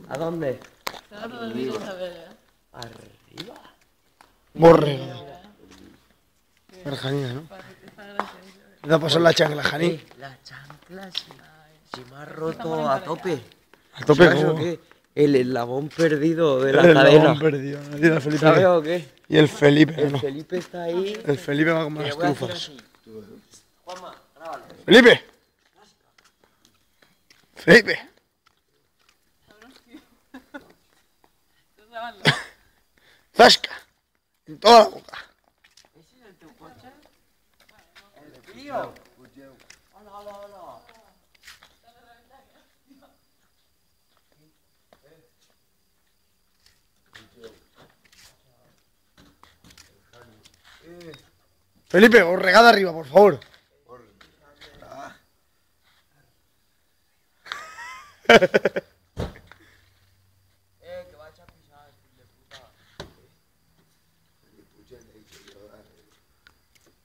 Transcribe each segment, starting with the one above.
¿A dónde? Arriba. Arriba. Borrego. Janina, ¿no? Le ha pasado la chancla, Jani. La chancla se me ha roto a tope. A tope, ¿Sabes o ¿cómo? qué? El eslabón perdido de la El cadena. eslabón perdido. ¿No tiene el Felipe? ¿Sabes o qué? Y el Felipe, El ¿no? Felipe está ahí. El Felipe va como Que las le voy a hacer trufas. así. Juanma, grábalo. ¡Felipe! ¡Felipe! ¡Zasca! En toda la boca. ¿Ese es el teu coche? ¿El tío? Hola, hola, hola. Felipe, os regada arriba, por favor. Que va a echar pisar, de puta.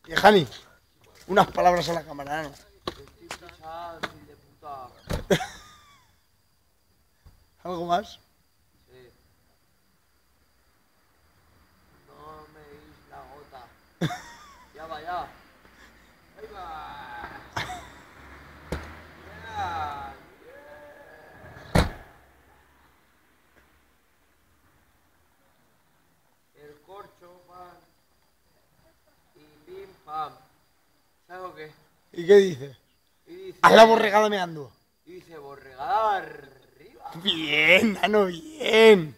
Y Jani, unas palabras a la cámara, ¿no? Estoy pisado, de puta. ¿Algo más? Sí. No me deis la gota. Ya va, ya. Ahí va. Ya. El corcho, pan. Y pim, pam. ¿Sabes o qué? ¿Y qué dices? Y dice... Haz la borregada meando. Y dice, borregada arriba. Bien, Nano, bien.